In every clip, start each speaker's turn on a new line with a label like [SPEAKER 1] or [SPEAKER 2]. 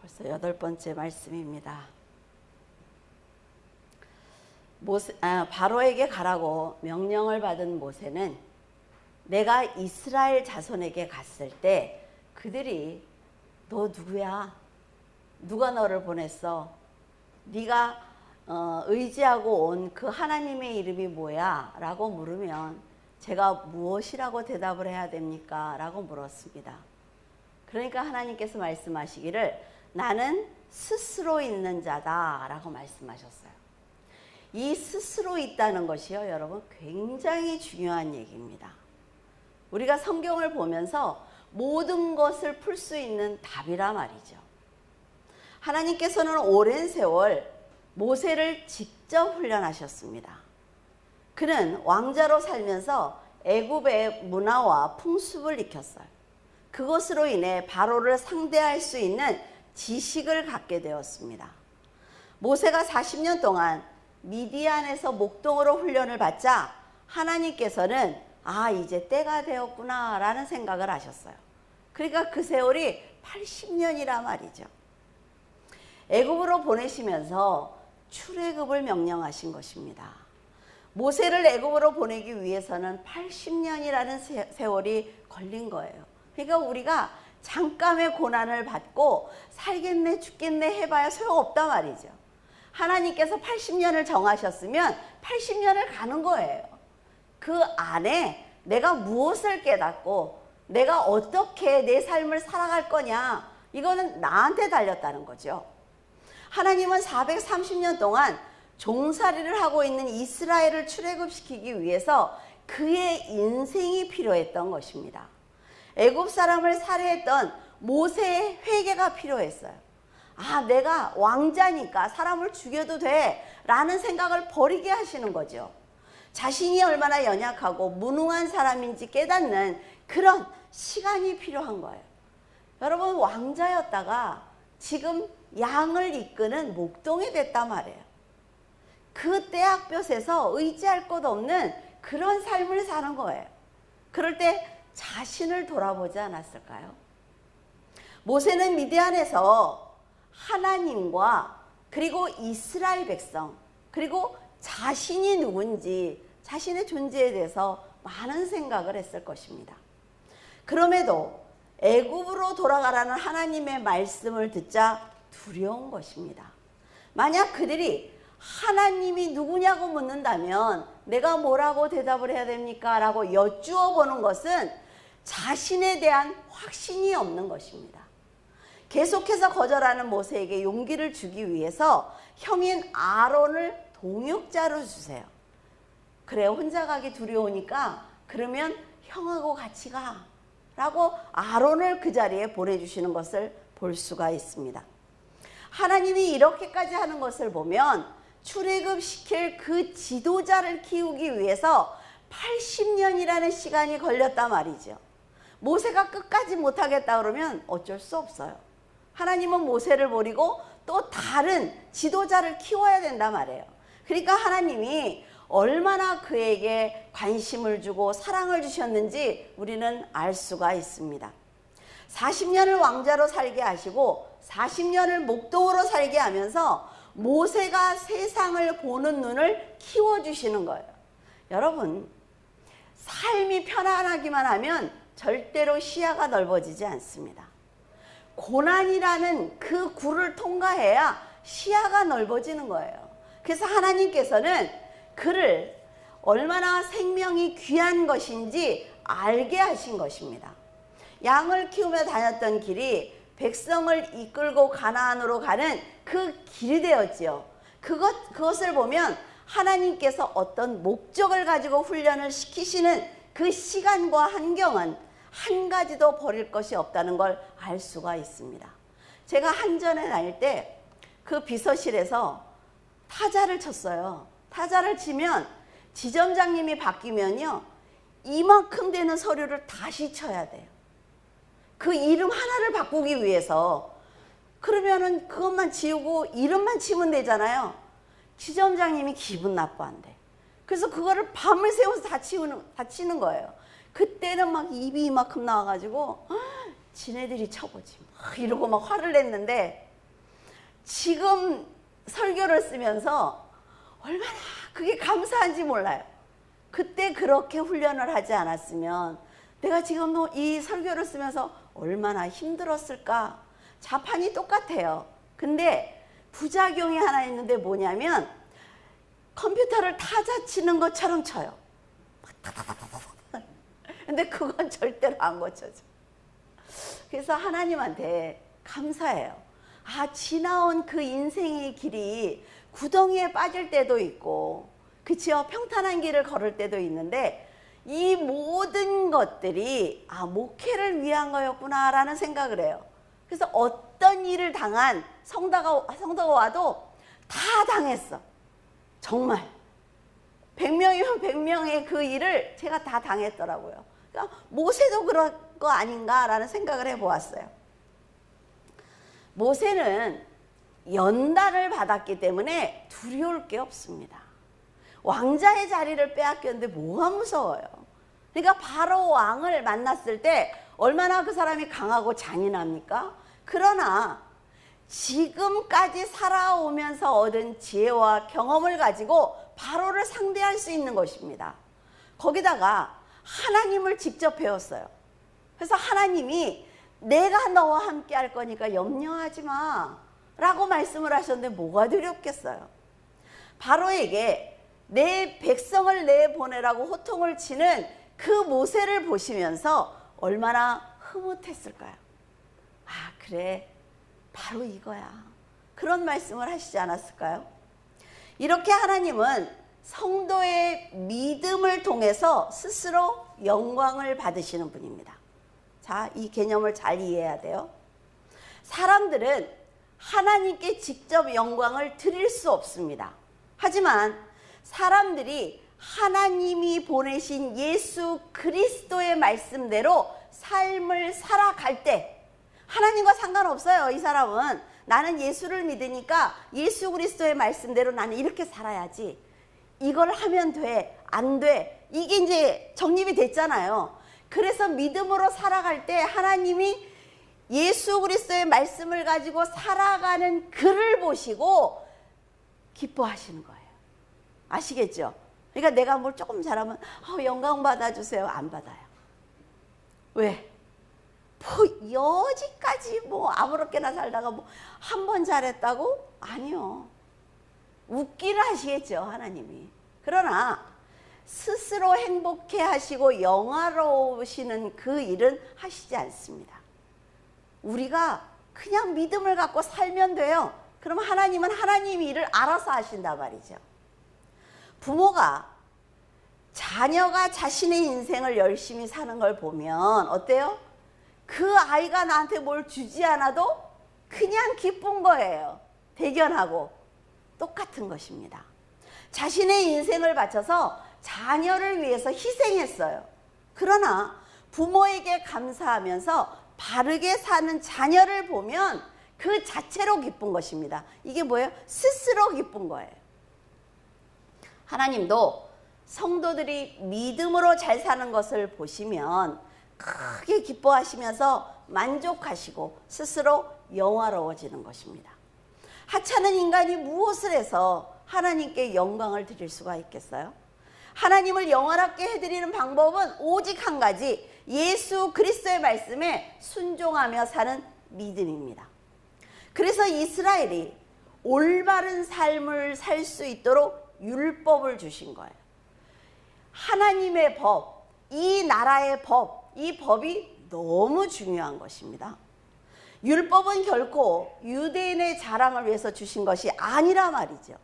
[SPEAKER 1] 벌써 8번째 말씀입니다. 바로에게 가라고 명령을 받은 모세는 내가 이스라엘 자손에게 갔을 때 그들이 너 누구야? 누가 너를 보냈어? 네가 의지하고 온 그 하나님의 이름이 뭐야? 라고 물으면 제가 무엇이라고 대답을 해야 됩니까? 라고 물었습니다. 그러니까 하나님께서 말씀하시기를 나는 스스로 있는 자다 라고 말씀하셨어요. 이 스스로 있다는 것이요, 여러분, 굉장히 중요한 얘기입니다. 우리가 성경을 보면서 모든 것을 풀 수 있는 답이라 말이죠. 하나님께서는 오랜 세월 모세를 직접 훈련하셨습니다. 그는 왕자로 살면서 애굽의 문화와 풍습을 익혔어요. 그것으로 인해 바로를 상대할 수 있는 지식을 갖게 되었습니다. 모세가 40년 동안 미디안에서 목동으로 훈련을 받자 하나님께서는 이제 때가 되었구나 라는 생각을 하셨어요. 그러니까 그 세월이 80년이라 말이죠. 애굽으로 보내시면서 출애굽을 명령하신 것입니다. 모세를 애굽으로 보내기 위해서는 80년이라는 세월이 걸린 거예요. 그러니까 우리가 잠깐의 고난을 받고 살겠네 죽겠네 해봐야 소용없단 말이죠. 하나님께서 80년을 정하셨으면 80년을 가는 거예요. 그 안에 내가 무엇을 깨닫고 내가 어떻게 내 삶을 살아갈 거냐, 이거는 나한테 달렸다는 거죠. 하나님은 430년 동안 종살이를 하고 있는 이스라엘을 출애굽시키기 위해서 그의 인생이 필요했던 것입니다. 애굽 사람을 살해했던 모세의 회개가 필요했어요. 내가 왕자니까 사람을 죽여도 돼 라는 생각을 버리게 하시는 거죠. 자신이 얼마나 연약하고 무능한 사람인지 깨닫는 그런 시간이 필요한 거예요. 여러분, 왕자였다가 지금 양을 이끄는 목동이 됐단 말이에요. 그 떼약볕에서 의지할 것 없는 그런 삶을 사는 거예요. 그럴 때 자신을 돌아보지 않았을까요? 모세는 미디안에서 하나님과 그리고 이스라엘 백성 그리고 자신이 누군지 자신의 존재에 대해서 많은 생각을 했을 것입니다. 그럼에도 애굽으로 돌아가라는 하나님의 말씀을 듣자 두려운 것입니다. 만약 그들이 하나님이 누구냐고 묻는다면 내가 뭐라고 대답을 해야 됩니까? 라고 여쭈어 보는 것은 자신에 대한 확신이 없는 것입니다. 계속해서 거절하는 모세에게 용기를 주기 위해서 형인 아론을 동역자로 주세요. 그래, 혼자 가기 두려우니까 그러면 형하고 같이 가 라고 아론을 그 자리에 보내주시는 것을 볼 수가 있습니다. 하나님이 이렇게까지 하는 것을 보면 출애굽시킬 그 지도자를 키우기 위해서 80년이라는 시간이 걸렸단 말이죠. 모세가 끝까지 못하겠다 그러면 어쩔 수 없어요. 하나님은 모세를 버리고 또 다른 지도자를 키워야 된단 말이에요. 그러니까 하나님이 얼마나 그에게 관심을 주고 사랑을 주셨는지 우리는 알 수가 있습니다. 40년을 왕자로 살게 하시고 40년을 목동으로 살게 하면서 모세가 세상을 보는 눈을 키워주시는 거예요. 여러분, 삶이 편안하기만 하면 절대로 시야가 넓어지지 않습니다. 고난이라는 그 굴을 통과해야 시야가 넓어지는 거예요. 그래서 하나님께서는 그를 얼마나 생명이 귀한 것인지 알게 하신 것입니다. 양을 키우며 다녔던 길이 백성을 이끌고 가나안으로 가는 그 길이 되었지요. 그것을 보면 하나님께서 어떤 목적을 가지고 훈련을 시키시는 그 시간과 환경은 한 가지도 버릴 것이 없다는 걸 알 수가 있습니다. 제가 한전에 다닐 때 그 비서실에서 타자를 쳤어요. 타자를 치면 지점장님이 바뀌면요, 이만큼 되는 서류를 다시 쳐야 돼요. 그 이름 하나를 바꾸기 위해서. 그러면은 그것만 지우고 이름만 치면 되잖아요. 지점장님이 기분 나빠한대. 그래서 그거를 밤을 새워서 다 치는 거예요. 그때는 막 입이 이만큼 나와가지고 지네들이 쳐보지 막 이러고 막 화를 냈는데 지금 설교를 쓰면서 얼마나 그게 감사한지 몰라요. 그때 그렇게 훈련을 하지 않았으면 내가 지금 이 설교를 쓰면서 얼마나 힘들었을까. 자판이 똑같아요. 근데 부작용이 하나 있는데 뭐냐면 컴퓨터를 타자 치는 것처럼 쳐요. 근데 그건 절대로 안 고쳐져. 그래서 하나님한테 감사해요. 지나온 그 인생의 길이 구덩이에 빠질 때도 있고, 그치요? 평탄한 길을 걸을 때도 있는데, 이 모든 것들이 목회를 위한 거였구나 라는 생각을 해요. 그래서 어떤 일을 당한 성도가 와도 다 당했어. 정말 100명이면 100명의 그 일을 제가 다 당했더라고요. 그러니까 모세도 그럴 거 아닌가라는 생각을 해보았어요. 모세는 연단을 받았기 때문에 두려울 게 없습니다. 왕자의 자리를 빼앗겼는데 뭐가 무서워요. 그러니까 바로 왕을 만났을 때 얼마나 그 사람이 강하고 잔인합니까? 그러나 지금까지 살아오면서 얻은 지혜와 경험을 가지고 바로를 상대할 수 있는 것입니다. 거기다가 하나님을 직접 배웠어요. 그래서 하나님이 내가 너와 함께 할 거니까 염려하지 마 라고 말씀을 하셨는데 뭐가 두렵겠어요. 바로에게 내 백성을 내보내라고 호통을 치는 그 모세를 보시면서 얼마나 흐뭇했을까요? 그래, 바로 이거야. 그런 말씀을 하시지 않았을까요? 이렇게 하나님은 성도의 믿음을 통해서 스스로 영광을 받으시는 분입니다. 자, 이 개념을 잘 이해해야 돼요. 사람들은 하나님께 직접 영광을 드릴 수 없습니다. 하지만 사람들이 하나님이 보내신 예수 그리스도의 말씀대로 삶을 살아갈 때 하나님과 상관없어요. 이 사람은 나는 예수를 믿으니까 예수 그리스도의 말씀대로 나는 이렇게 살아야지. 이걸 하면 돼, 안 돼. 이게 이제 정립이 됐잖아요. 그래서 믿음으로 살아갈 때 하나님이 예수 그리스도의 말씀을 가지고 살아가는 그를 보시고 기뻐하시는 거예요. 아시겠죠? 그러니까 내가 뭘 조금 잘하면 영광 받아주세요. 안 받아요. 왜? 여지까지 아무렇게나 살다가 한 번 잘했다고? 아니요. 웃기를 하시겠죠, 하나님이. 그러나 스스로 행복해 하시고 영화로우시는 그 일은 하시지 않습니다. 우리가 그냥 믿음을 갖고 살면 돼요. 그럼 하나님은 하나님 일을 알아서 하신단 말이죠. 부모가 자녀가 자신의 인생을 열심히 사는 걸 보면 어때요? 그 아이가 나한테 뭘 주지 않아도 그냥 기쁜 거예요. 대견하고 똑같은 것입니다. 자신의 인생을 바쳐서 자녀를 위해서 희생했어요. 그러나 부모에게 감사하면서 바르게 사는 자녀를 보면 그 자체로 기쁜 것입니다. 이게 뭐예요? 스스로 기쁜 거예요. 하나님도 성도들이 믿음으로 잘 사는 것을 보시면 크게 기뻐하시면서 만족하시고 스스로 영화로워지는 것입니다. 하찮은 인간이 무엇을 해서 하나님께 영광을 드릴 수가 있겠어요? 하나님을 영화롭게 해드리는 방법은 오직 한 가지, 예수 그리스도의 말씀에 순종하며 사는 믿음입니다. 그래서 이스라엘이 올바른 삶을 살 수 있도록 율법을 주신 거예요. 하나님의 법, 이 나라의 법, 이 법이 너무 중요한 것입니다. 율법은 결코 유대인의 자랑을 위해서 주신 것이 아니라 말이죠.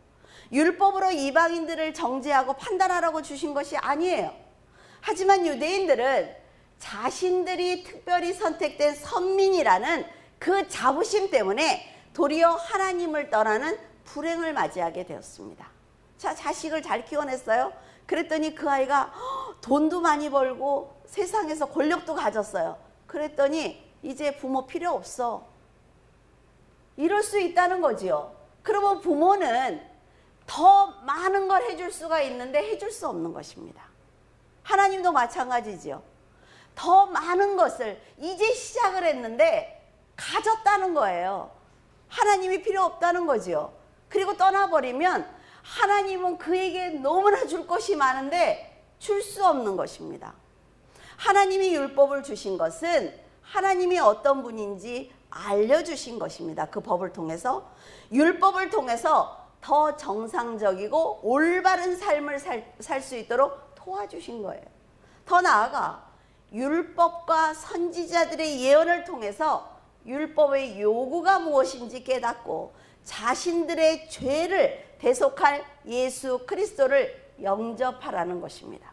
[SPEAKER 1] 율법으로 이방인들을 정죄하고 판단하라고 주신 것이 아니에요. 하지만 유대인들은 자신들이 특별히 선택된 선민이라는 그 자부심 때문에 도리어 하나님을 떠나는 불행을 맞이하게 되었습니다. 자, 자식을 잘 키워냈어요. 그랬더니 그 아이가 돈도 많이 벌고 세상에서 권력도 가졌어요. 그랬더니 이제 부모 필요 없어. 이럴 수 있다는 거지요. 그러면 부모는 더 많은 걸 해줄 수가 있는데 해줄 수 없는 것입니다. 하나님도 마찬가지지요. 더 많은 것을 이제 시작을 했는데 가졌다는 거예요. 하나님이 필요 없다는 거지요. 그리고 떠나버리면 하나님은 그에게 너무나 줄 것이 많은데 줄 수 없는 것입니다. 하나님이 율법을 주신 것은 하나님이 어떤 분인지 알려주신 것입니다. 그 법을 통해서, 율법을 통해서 더 정상적이고 올바른 삶을 살 수 있도록 도와주신 거예요. 더 나아가 율법과 선지자들의 예언을 통해서 율법의 요구가 무엇인지 깨닫고 자신들의 죄를 대속할 예수 그리스도를 영접하라는 것입니다.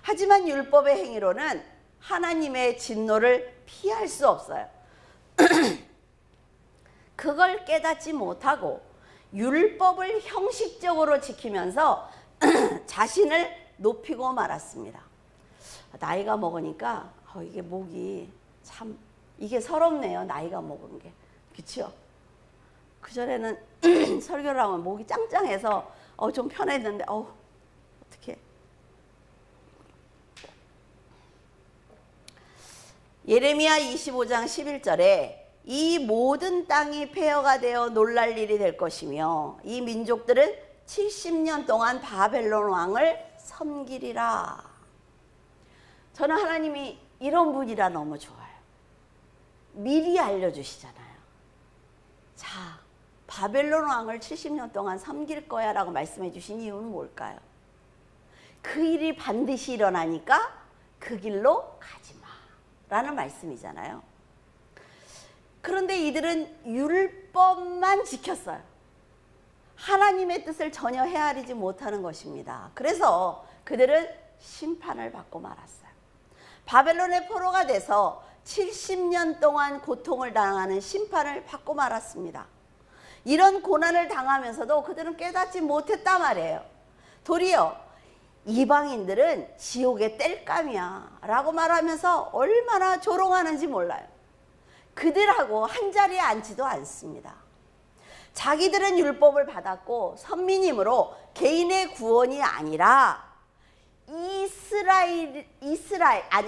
[SPEAKER 1] 하지만 율법의 행위로는 하나님의 진노를 피할 수 없어요. 그걸 깨닫지 못하고 율법을 형식적으로 지키면서 자신을 높이고 말았습니다. 나이가 먹으니까 이게 목이 참 이게 서럽네요. 나이가 먹은 게. 그렇죠? 그전에는 설교를 하면 목이 짱짱해서 좀 편했는데 어떡해. 예레미야 25장 11절에 이 모든 땅이 폐허가 되어 놀랄 일이 될 것이며 이 민족들은 70년 동안 바벨론 왕을 섬기리라. 저는 하나님이 이런 분이라 너무 좋아요. 미리 알려주시잖아요. 자, 바벨론 왕을 70년 동안 섬길 거야 라고 말씀해 주신 이유는 뭘까요? 그 일이 반드시 일어나니까 그 길로 가지 마 라는 말씀이잖아요. 그런데 이들은 율법만 지켰어요. 하나님의 뜻을 전혀 헤아리지 못하는 것입니다. 그래서 그들은 심판을 받고 말았어요. 바벨론의 포로가 돼서 70년 동안 고통을 당하는 심판을 받고 말았습니다. 이런 고난을 당하면서도 그들은 깨닫지 못했단 말이에요. 도리어 이방인들은 지옥의 땔감이야 라고 말하면서 얼마나 조롱하는지 몰라요. 그들하고 한자리에 앉지도 않습니다. 자기들은 율법을 받았고 선민임으로 개인의 구원이 아니라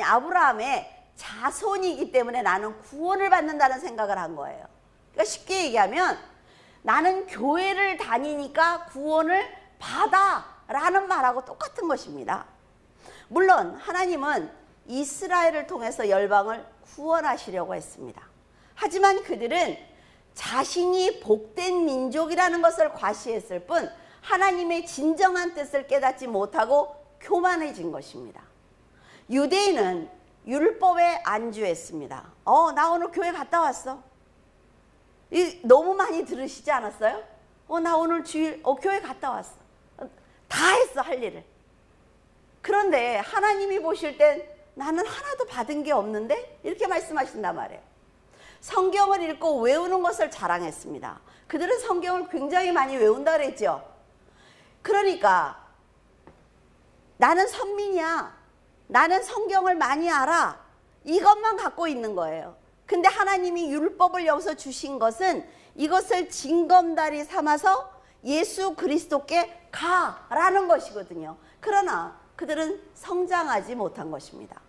[SPEAKER 1] 아브라함의 자손이기 때문에 나는 구원을 받는다는 생각을 한 거예요. 그러니까 쉽게 얘기하면 나는 교회를 다니니까 구원을 받아 라는 말하고 똑같은 것입니다. 물론 하나님은 이스라엘을 통해서 열방을 구원하시려고 했습니다. 하지만 그들은 자신이 복된 민족이라는 것을 과시했을 뿐 하나님의 진정한 뜻을 깨닫지 못하고 교만해진 것입니다. 유대인은 율법에 안주했습니다. 나 오늘 교회 갔다 왔어. 너무 많이 들으시지 않았어요? 나 오늘 주일 교회 갔다 왔어. 다 했어, 할 일을. 그런데 하나님이 보실 땐 나는 하나도 받은 게 없는데? 이렇게 말씀하신단 말이에요. 성경을 읽고 외우는 것을 자랑했습니다. 그들은 성경을 굉장히 많이 외운다 그랬죠. 그러니까 나는 선민이야. 나는 성경을 많이 알아. 이것만 갖고 있는 거예요. 근데 하나님이 율법을 여기서 주신 것은 이것을 징검다리 삼아서 예수 그리스도께 가라는 것이거든요. 그러나 그들은 성장하지 못한 것입니다.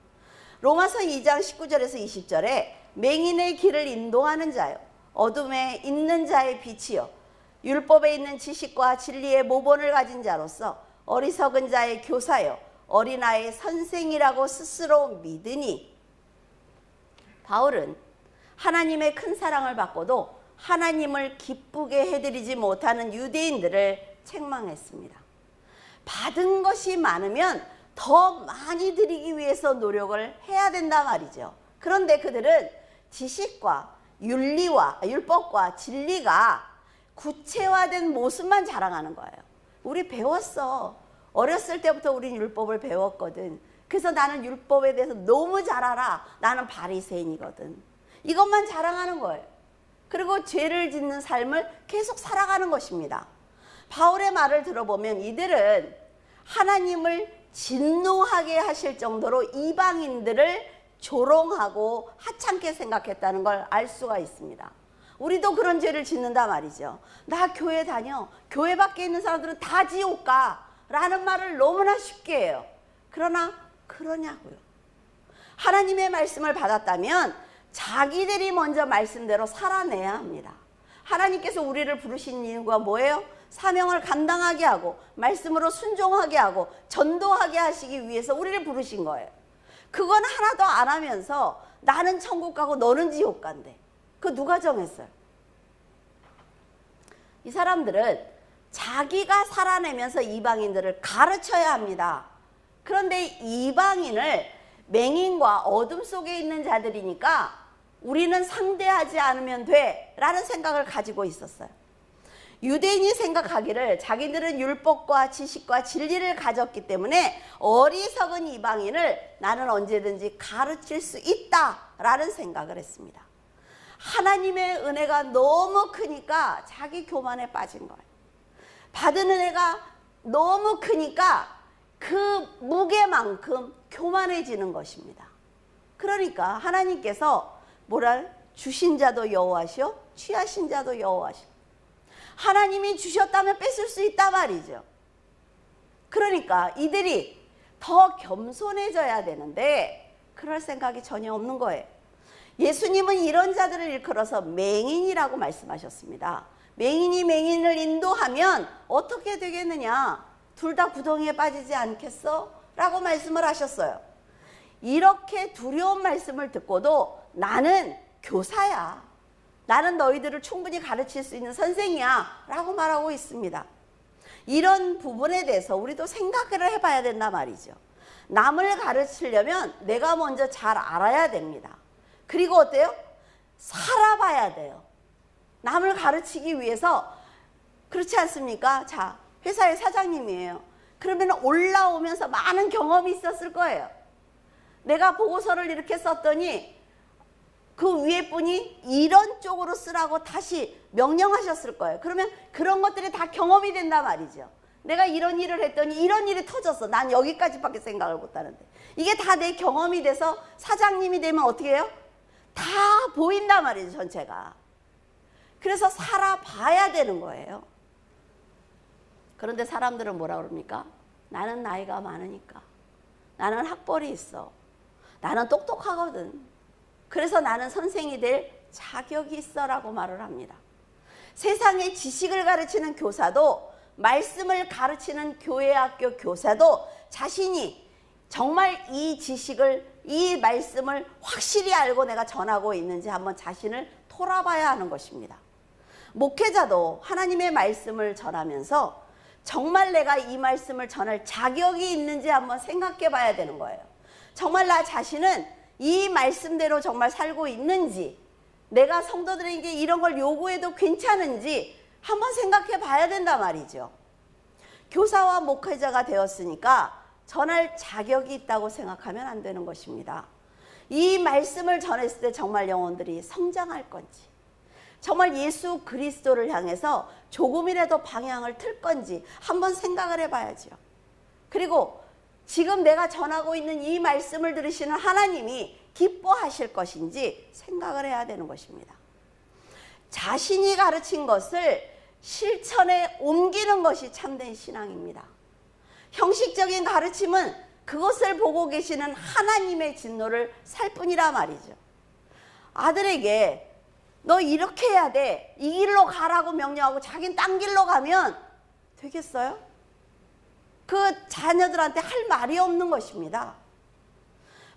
[SPEAKER 1] 로마서 2장 19절에서 20절에 맹인의 길을 인도하는 자요, 어둠에 있는 자의 빛이요, 율법에 있는 지식과 진리의 모본을 가진 자로서 어리석은 자의 교사요, 어린아이의 선생이라고 스스로 믿으니. 바울은 하나님의 큰 사랑을 받고도 하나님을 기쁘게 해드리지 못하는 유대인들을 책망했습니다. 받은 것이 많으면 더 많이 드리기 위해서 노력을 해야 된단 말이죠. 그런데 그들은 지식과 율법과 진리가 구체화된 모습만 자랑하는 거예요. 우리 배웠어. 어렸을 때부터 우린 율법을 배웠거든. 그래서 나는 율법에 대해서 너무 잘 알아. 나는 바리새인이거든. 이것만 자랑하는 거예요. 그리고 죄를 짓는 삶을 계속 살아가는 것입니다. 바울의 말을 들어보면 이들은 하나님을 진노하게 하실 정도로 이방인들을 조롱하고 하찮게 생각했다는 걸 알 수가 있습니다. 우리도 그런 죄를 짓는다 말이죠. 나 교회 다녀. 교회 밖에 있는 사람들은 다 지옥 가. 라는 말을 너무나 쉽게 해요. 그러나 그러냐고요. 하나님의 말씀을 받았다면 자기들이 먼저 말씀대로 살아내야 합니다. 하나님께서 우리를 부르신 이유가 뭐예요? 사명을 감당하게 하고 말씀으로 순종하게 하고 전도하게 하시기 위해서 우리를 부르신 거예요. 그건 하나도 안 하면서 나는 천국 가고 너는 지옥 간대. 그거 누가 정했어요? 이 사람들은 자기가 살아내면서 이방인들을 가르쳐야 합니다. 그런데 이방인을 맹인과 어둠 속에 있는 자들이니까 우리는 상대하지 않으면 돼 라는 생각을 가지고 있었어요. 유대인이 생각하기를 자기들은 율법과 지식과 진리를 가졌기 때문에 어리석은 이방인을 나는 언제든지 가르칠 수 있다라는 생각을 했습니다. 하나님의 은혜가 너무 크니까 자기 교만에 빠진 거예요. 받은 은혜가 너무 크니까 그 무게만큼 교만해지는 것입니다. 그러니까 하나님께서 뭐라 주신 자도 여호와시오 취하신 자도 여호와시오. 하나님이 주셨다면 뺏을 수 있단 말이죠. 그러니까 이들이 더 겸손해져야 되는데 그럴 생각이 전혀 없는 거예요. 예수님은 이런 자들을 일컬어서 맹인이라고 말씀하셨습니다. 맹인이 맹인을 인도하면 어떻게 되겠느냐? 둘 다 구덩이에 빠지지 않겠어? 라고 말씀을 하셨어요. 이렇게 두려운 말씀을 듣고도 나는 교사야. 나는 너희들을 충분히 가르칠 수 있는 선생이야 라고 말하고 있습니다. 이런 부분에 대해서 우리도 생각을 해봐야 된단 말이죠. 남을 가르치려면 내가 먼저 잘 알아야 됩니다. 그리고 어때요? 살아봐야 돼요. 남을 가르치기 위해서. 그렇지 않습니까? 자, 회사의 사장님이에요. 그러면 올라오면서 많은 경험이 있었을 거예요. 내가 보고서를 이렇게 썼더니 그 위에 분이 이런 쪽으로 쓰라고 다시 명령하셨을 거예요. 그러면 그런 것들이 다 경험이 된단 말이죠. 내가 이런 일을 했더니 이런 일이 터졌어. 난 여기까지밖에 생각을 못하는데. 이게 다 내 경험이 돼서 사장님이 되면 어떻게 해요? 다 보인단 말이죠, 전체가. 그래서 살아봐야 되는 거예요. 그런데 사람들은 뭐라 그럽니까? 나는 나이가 많으니까. 나는 학벌이 있어. 나는 똑똑하거든. 그래서 나는 선생이 될 자격이 있어라고 말을 합니다. 세상의 지식을 가르치는 교사도 말씀을 가르치는 교회학교 교사도 자신이 정말 이 지식을 이 말씀을 확실히 알고 내가 전하고 있는지 한번 자신을 돌아봐야 하는 것입니다. 목회자도 하나님의 말씀을 전하면서 정말 내가 이 말씀을 전할 자격이 있는지 한번 생각해 봐야 되는 거예요. 정말 나 자신은 이 말씀대로 정말 살고 있는지, 내가 성도들에게 이런 걸 요구해도 괜찮은지 한번 생각해 봐야 된단 말이죠. 교사와 목회자가 되었으니까 전할 자격이 있다고 생각하면 안 되는 것입니다. 이 말씀을 전했을 때 정말 영혼들이 성장할 건지, 정말 예수 그리스도를 향해서 조금이라도 방향을 틀 건지 한번 생각을 해봐야죠. 그리고 지금 내가 전하고 있는 이 말씀을 들으시는 하나님이 기뻐하실 것인지 생각을 해야 되는 것입니다. 자신이 가르친 것을 실천에 옮기는 것이 참된 신앙입니다. 형식적인 가르침은 그것을 보고 계시는 하나님의 진노를 살 뿐이라 말이죠. 아들에게 너 이렇게 해야 돼, 이 길로 가라고 명령하고 자기는 딴 길로 가면 되겠어요? 그 자녀들한테 할 말이 없는 것입니다.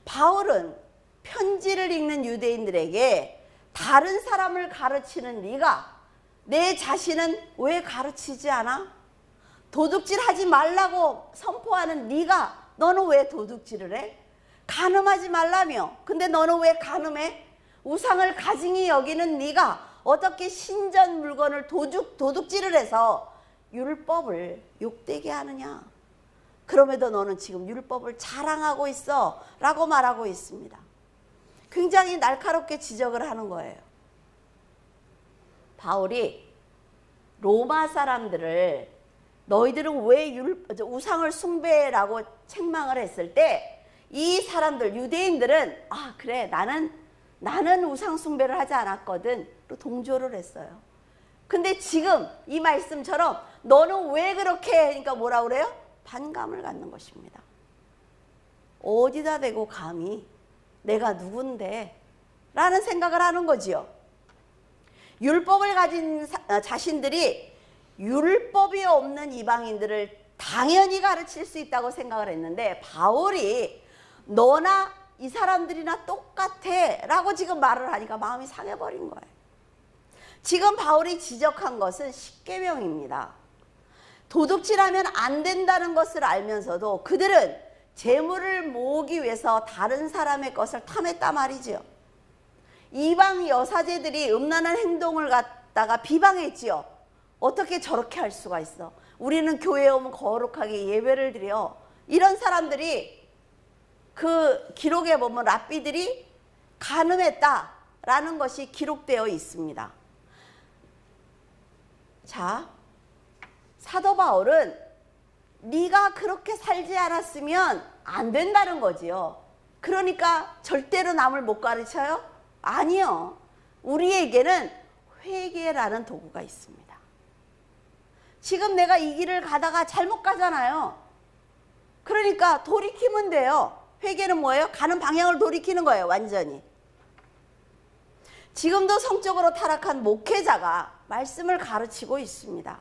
[SPEAKER 1] 바울은 편지를 읽는 유대인들에게 다른 사람을 가르치는 네가 내 자신은 왜 가르치지 않아? 도둑질하지 말라고 선포하는 네가 너는 왜 도둑질을 해? 간음하지 말라며 근데 너는 왜 간음해? 우상을 가증히 여기는 네가 어떻게 신전 물건을 도둑질을 해서 율법을 욕되게 하느냐? 그럼에도 너는 지금 율법을 자랑하고 있어 라고 말하고 있습니다. 굉장히 날카롭게 지적을 하는 거예요. 바울이 로마 사람들을 너희들은 왜 우상을 숭배라고 책망을 했을 때 이 사람들 유대인들은 아 그래 나는 우상 숭배를 하지 않았거든 또 동조를 했어요. 근데 지금 이 말씀처럼 너는 왜 그렇게 해? 그러니까 뭐라 그래요? 반감을 갖는 것입니다. 어디다 대고 감히 내가 누군데? 라는 생각을 하는 거지요. 율법을 가진 자신들이 율법이 없는 이방인들을 당연히 가르칠 수 있다고 생각을 했는데, 바울이 너나 이 사람들이나 똑같아 라고 지금 말을 하니까 마음이 상해버린 거예요. 지금 바울이 지적한 것은 십계명입니다. 도둑질하면 안 된다는 것을 알면서도 그들은 재물을 모으기 위해서 다른 사람의 것을 탐했단 말이지요. 이방 여사제들이 음란한 행동을 갖다가 비방했지요. 어떻게 저렇게 할 수가 있어? 우리는 교회에 오면 거룩하게 예배를 드려. 이런 사람들이 그 기록에 보면 랍비들이 간음했다라는 것이 기록되어 있습니다. 자, 사도 바울은 네가 그렇게 살지 않았으면 안 된다는 거지요. 그러니까 절대로 남을 못 가르쳐요? 아니요. 우리에게는 회개라는 도구가 있습니다. 지금 내가 이 길을 가다가 잘못 가잖아요. 그러니까 돌이키면 돼요. 회개는 뭐예요? 가는 방향을 돌이키는 거예요. 완전히. 지금도 성적으로 타락한 목회자가 말씀을 가르치고 있습니다.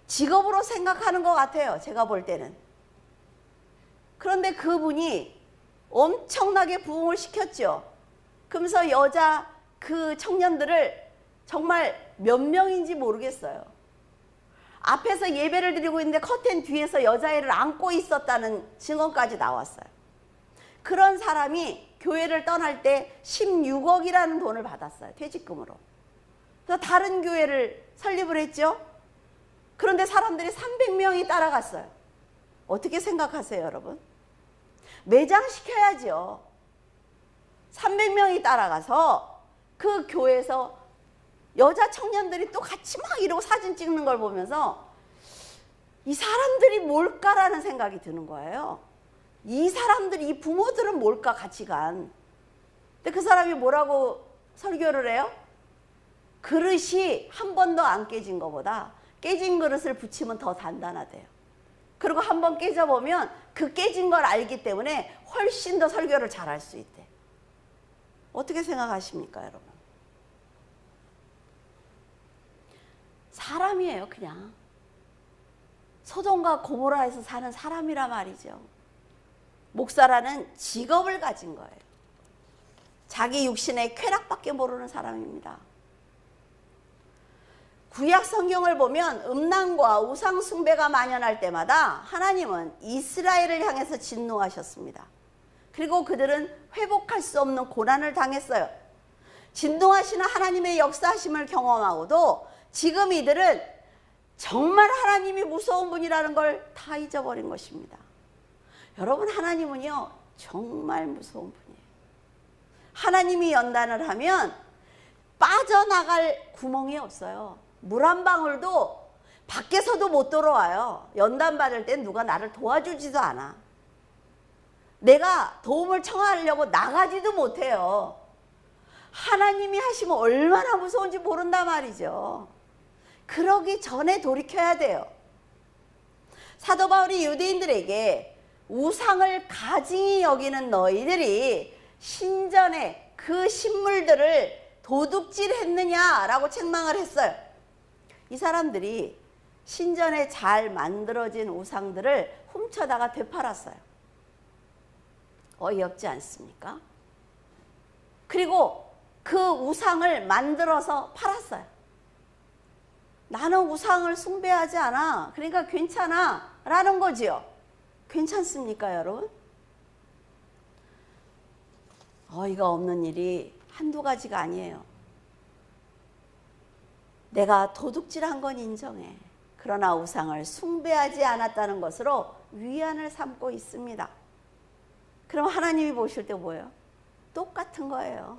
[SPEAKER 1] 직업으로 생각하는 것 같아요. 제가 볼 때는. 그런데 그분이 엄청나게 부흥을 시켰죠. 그러면서 여자 그 청년들을 정말 몇 명인지 모르겠어요. 앞에서 예배를 드리고 있는데 커튼 뒤에서 여자애를 안고 있었다는 증언까지 나왔어요. 그런 사람이 교회를 떠날 때 16억이라는 돈을 받았어요. 퇴직금으로. 그래서 다른 교회를 설립을 했죠. 그런데 사람들이 300명이 따라갔어요. 어떻게 생각하세요, 여러분? 매장시켜야죠. 300명이 따라가서 그 교회에서 여자 청년들이 또 같이 막 이러고 사진 찍는 걸 보면서 이 사람들이 뭘까라는 생각이 드는 거예요. 이 사람들이, 이 부모들은 뭘까 같이 간. 근데 그 사람이 뭐라고 설교를 해요? 그릇이 한 번도 안 깨진 것보다 깨진 그릇을 붙이면 더 단단하대요. 그리고 한 번 깨져보면 그 깨진 걸 알기 때문에 훨씬 더 설교를 잘할 수 있대. 어떻게 생각하십니까, 여러분? 사람이에요, 그냥. 소돔과 고모라에서 사는 사람이란 말이죠. 목사라는 직업을 가진 거예요. 자기 육신의 쾌락밖에 모르는 사람입니다. 구약 성경을 보면 음란과 우상 숭배가 만연할 때마다 하나님은 이스라엘을 향해서 진노하셨습니다. 그리고 그들은 회복할 수 없는 고난을 당했어요. 진노하시는 하나님의 역사하심을 경험하고도 지금 이들은 정말 하나님이 무서운 분이라는 걸 다 잊어버린 것입니다. 여러분, 하나님은요 정말 무서운 분이에요. 하나님이 연단을 하면 빠져나갈 구멍이 없어요. 물 한 방울도 밖에서도 못 들어와요. 연단 받을 땐 누가 나를 도와주지도 않아. 내가 도움을 청하려고 나가지도 못해요. 하나님이 하시면 얼마나 무서운지 모른단 말이죠. 그러기 전에 돌이켜야 돼요. 사도 바울이 유대인들에게 우상을 가증히 여기는 너희들이 신전에 그 신물들을 도둑질했느냐라고 책망을 했어요. 이 사람들이 신전에 잘 만들어진 우상들을 훔쳐다가 되팔았어요. 어이없지 않습니까? 그리고 그 우상을 만들어서 팔았어요. 나는 우상을 숭배하지 않아. 그러니까 괜찮아 라는 거지요. 괜찮습니까, 여러분? 어이가 없는 일이 한두 가지가 아니에요. 내가 도둑질한 건 인정해. 그러나 우상을 숭배하지 않았다는 것으로 위안을 삼고 있습니다. 그럼 하나님이 보실 때 뭐예요? 똑같은 거예요.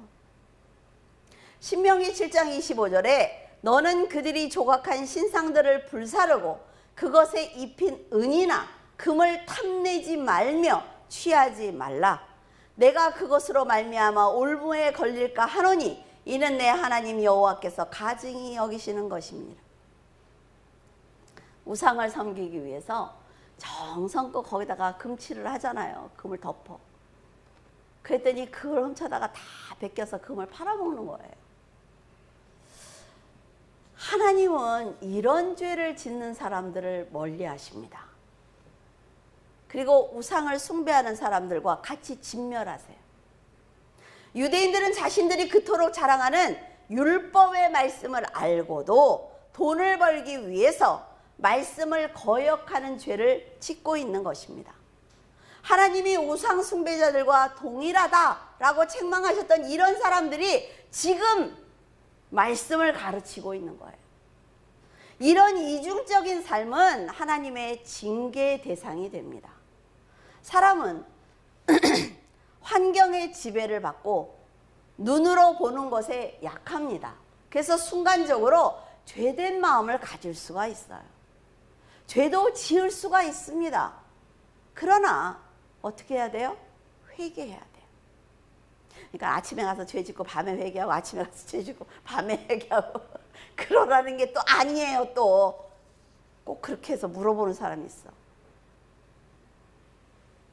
[SPEAKER 1] 신명기 7장 25절에 너는 그들이 조각한 신상들을 불사르고 그것에 입힌 은이나 금을 탐내지 말며 취하지 말라. 내가 그것으로 말미암아 올무에 걸릴까 하노니 이는 내 하나님 여호와께서 가증히 여기시는 것입니다. 우상을 섬기기 위해서 정성껏 거기다가 금칠을 하잖아요. 금을 덮어. 그랬더니 그걸 훔쳐다가 다 베껴서 금을 팔아먹는 거예요. 하나님은 이런 죄를 짓는 사람들을 멀리 하십니다. 그리고 우상을 숭배하는 사람들과 같이 진멸하세요. 유대인들은 자신들이 그토록 자랑하는 율법의 말씀을 알고도 돈을 벌기 위해서 말씀을 거역하는 죄를 짓고 있는 것입니다. 하나님이 우상 숭배자들과 동일하다라고 책망하셨던 이런 사람들이 지금 말씀을 가르치고 있는 거예요. 이런 이중적인 삶은 하나님의 징계의 대상이 됩니다. 사람은 환경의 지배를 받고 눈으로 보는 것에 약합니다. 그래서 순간적으로 죄된 마음을 가질 수가 있어요. 죄도 지을 수가 있습니다. 그러나 어떻게 해야 돼요? 회개해야 돼요. 그러니까 아침에 가서 죄 짓고 밤에 회개하고 아침에 가서 죄 짓고 밤에 회개하고 그러라는 게 또 아니에요. 또 꼭 그렇게 해서 물어보는 사람이 있어.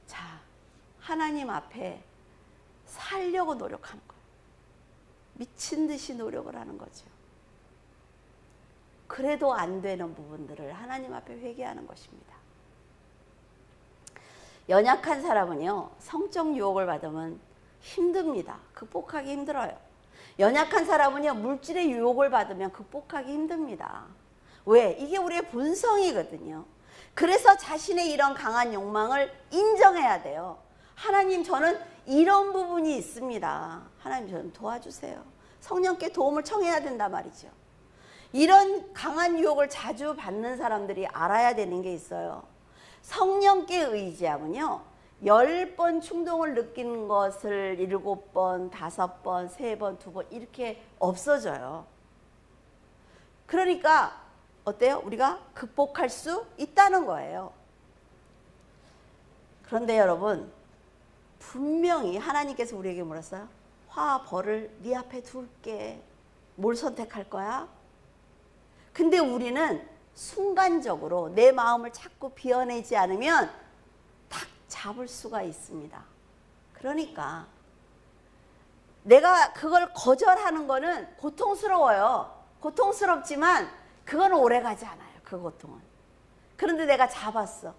[SPEAKER 1] 자, 하나님 앞에 살려고 노력하는 거예요. 미친 듯이 노력을 하는 거죠. 그래도 안 되는 부분들을 하나님 앞에 회개하는 것입니다. 연약한 사람은요, 성적 유혹을 받으면 힘듭니다. 극복하기 힘들어요. 연약한 사람은요, 물질의 유혹을 받으면 극복하기 힘듭니다. 왜? 이게 우리의 본성이거든요. 그래서 자신의 이런 강한 욕망을 인정해야 돼요. 하나님, 저는 이런 부분이 있습니다. 하나님, 저는 도와주세요. 성령께 도움을 청해야 된단 말이죠. 이런 강한 유혹을 자주 받는 사람들이 알아야 되는 게 있어요. 성령께 의지하면요, 10번 충동을 느낀 것을 7번, 5번, 3번, 2번 이렇게 없어져요. 그러니까 어때요? 우리가 극복할 수 있다는 거예요. 그런데 여러분, 분명히 하나님께서 우리에게 물었어요. 화, 벌을 네 앞에 둘게. 뭘 선택할 거야? 근데 우리는 순간적으로 내 마음을 자꾸 비워내지 않으면 탁 잡을 수가 있습니다. 그러니까 내가 그걸 거절하는 거는 고통스러워요. 고통스럽지만 그건 오래가지 않아요. 그 고통은. 그런데 내가 잡았어.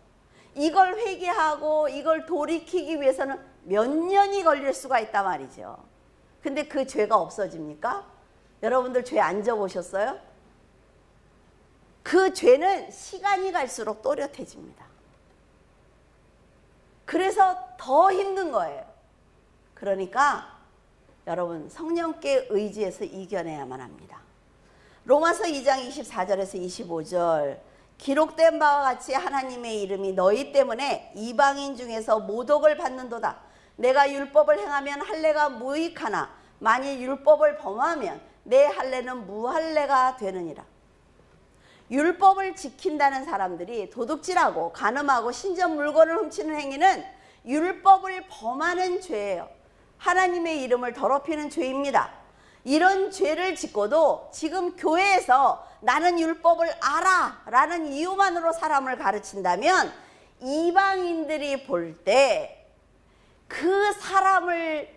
[SPEAKER 1] 이걸 회개하고 이걸 돌이키기 위해서는 몇 년이 걸릴 수가 있단 말이죠. 근데 그 죄가 없어집니까? 여러분들 죄 안 져보셨어요? 그 죄는 시간이 갈수록 또렷해집니다. 그래서 더 힘든 거예요. 그러니까 여러분, 성령께 의지해서 이겨내야만 합니다. 로마서 2장 24절에서 25절, 기록된 바와 같이 하나님의 이름이 너희 때문에 이방인 중에서 모독을 받는도다. 내가 율법을 행하면 할례가 무익하나 만일 율법을 범하면 내 할례는 무할례가 되느니라. 율법을 지킨다는 사람들이 도둑질하고 간음하고 심지어 물건을 훔치는 행위는 율법을 범하는 죄예요. 하나님의 이름을 더럽히는 죄입니다. 이런 죄를 짓고도 지금 교회에서 나는 율법을 알아 라는 이유만으로 사람을 가르친다면 이방인들이 볼 때 그 사람을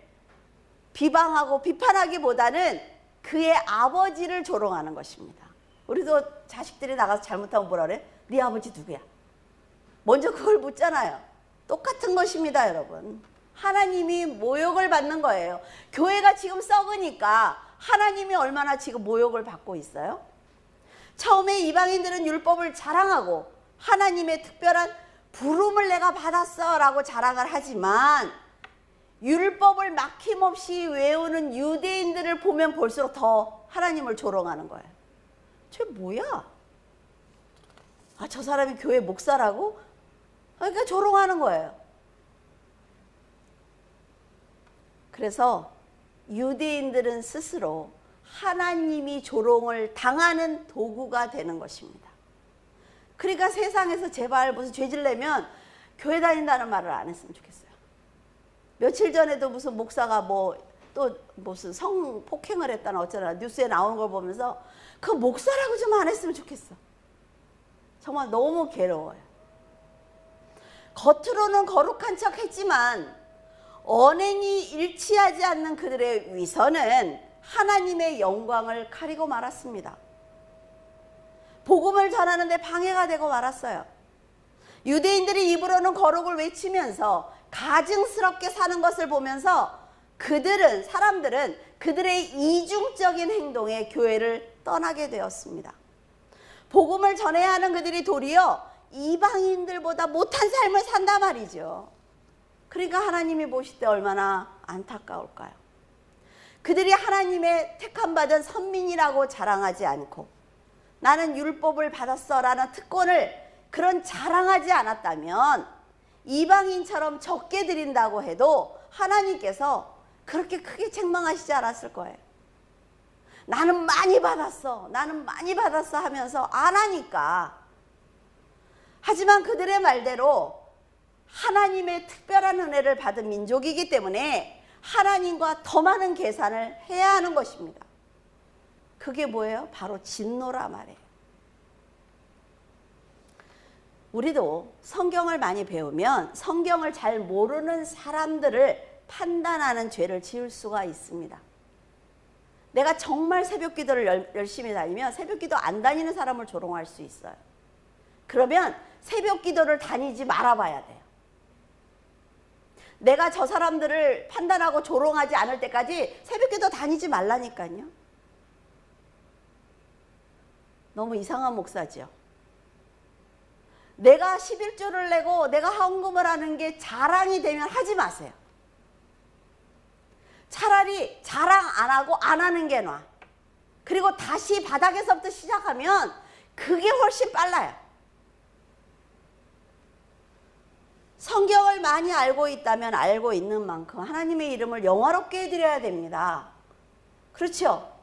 [SPEAKER 1] 비방하고 비판하기보다는 그의 아버지를 조롱하는 것입니다. 우리도 자식들이 나가서 잘못하면 뭐라 그래? 네 아버지 누구야? 먼저 그걸 묻잖아요. 똑같은 것입니다, 여러분. 하나님이 모욕을 받는 거예요. 교회가 지금 썩으니까 하나님이 얼마나 지금 모욕을 받고 있어요? 처음에 이방인들은 율법을 자랑하고 하나님의 특별한 부름을 내가 받았어 라고 자랑을 하지만 율법을 막힘없이 외우는 유대인들을 보면 볼수록 더 하나님을 조롱하는 거예요. 쟤 뭐야? 아, 저 사람이 교회 목사라고? 그러니까 조롱하는 거예요. 그래서 유대인들은 스스로 하나님이 조롱을 당하는 도구가 되는 것입니다. 그러니까 세상에서 제발 무슨 죄질 내면 교회 다닌다는 말을 안 했으면 좋겠어요. 며칠 전에도 무슨 목사가 또 무슨 성폭행을 했다나 어쩌나 뉴스에 나오는 걸 보면서 그 목사라고 좀 안 했으면 좋겠어. 정말 너무 괴로워요. 겉으로는 거룩한 척 했지만 언행이 일치하지 않는 그들의 위선은 하나님의 영광을 가리고 말았습니다. 복음을 전하는데 방해가 되고 말았어요. 유대인들이 입으로는 거룩을 외치면서 가증스럽게 사는 것을 보면서 사람들은 그들의 이중적인 행동에 교회를 떠나게 되었습니다. 복음을 전해야 하는 그들이 도리어 이방인들보다 못한 삶을 산단 말이죠. 그러니까 하나님이 보실 때 얼마나 안타까울까요? 그들이 하나님의 택함받은 선민이라고 자랑하지 않고 나는 율법을 받았어 라는 특권을 그런 자랑하지 않았다면 이방인처럼 적게 드린다고 해도 하나님께서 그렇게 크게 책망하시지 않았을 거예요. 나는 많이 받았어 하면서 안 하니까. 하지만 그들의 말대로 하나님의 특별한 은혜를 받은 민족이기 때문에 하나님과 더 많은 계산을 해야 하는 것입니다. 그게 뭐예요? 바로 진노라 말이에요. 우리도 성경을 많이 배우면 성경을 잘 모르는 사람들을 판단하는 죄를 지을 수가 있습니다. 내가 정말 새벽 기도를 열심히 다니면 새벽 기도 안 다니는 사람을 조롱할 수 있어요. 그러면 새벽 기도를 다니지 말아봐야 돼요. 내가 저 사람들을 판단하고 조롱하지 않을 때까지 새벽 기도 다니지 말라니까요. 너무 이상한 목사지요. 내가 11조를 내고 내가 헌금을 하는 게 자랑이 되면 하지 마세요. 차라리 자랑 안 하고 안 하는 게 나아. 그리고 다시 바닥에서부터 시작하면 그게 훨씬 빨라요. 성경을 많이 알고 있다면 알고 있는 만큼 하나님의 이름을 영화롭게 해드려야 됩니다. 그렇죠?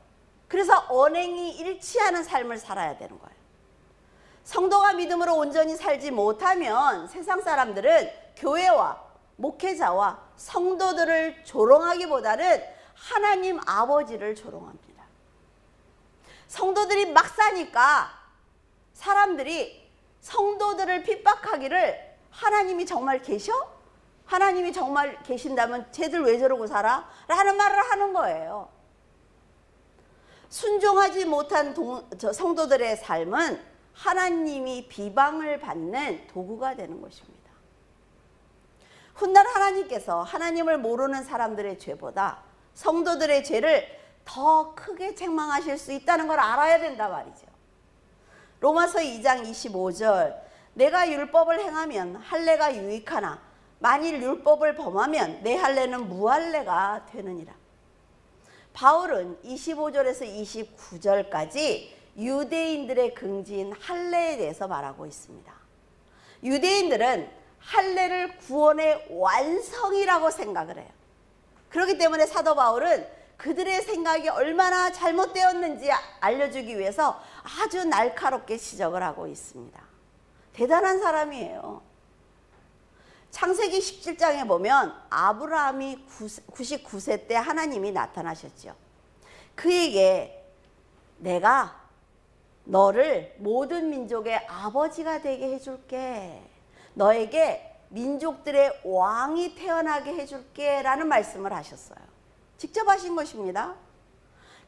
[SPEAKER 1] 그래서 언행이 일치하는 삶을 살아야 되는 거예요. 성도가 믿음으로 온전히 살지 못하면 세상 사람들은 교회와 목회자와 성도들을 조롱하기보다는 하나님 아버지를 조롱합니다. 성도들이 막 사니까 사람들이 성도들을 핍박하기를 하나님이 정말 계셔? 하나님이 정말 계신다면 쟤들 왜 저러고 살아? 라는 말을 하는 거예요. 순종하지 못한 성도들의 삶은 하나님이 비방을 받는 도구가 되는 것입니다. 훗날 하나님께서 하나님을 모르는 사람들의 죄보다 성도들의 죄를 더 크게 책망하실 수 있다는 걸 알아야 된다 말이죠. 로마서 2장 25절 내가 율법을 행하면 할례가 유익하나 만일 율법을 범하면 내 할례는 무할례가 되느니라. 바울은 25절에서 29절까지 유대인들의 긍지인 할례에 대해서 말하고 있습니다. 유대인들은 할례를 구원의 완성이라고 생각을 해요. 그렇기 때문에 사도 바울은 그들의 생각이 얼마나 잘못되었는지 알려주기 위해서 아주 날카롭게 지적을 하고 있습니다. 대단한 사람이에요. 창세기 17장에 보면 아브라함이 99세 때 하나님이 나타나셨죠. 그에게 내가 너를 모든 민족의 아버지가 되게 해줄게. 너에게 민족들의 왕이 태어나게 해줄게 라는 말씀을 하셨어요. 직접 하신 것입니다.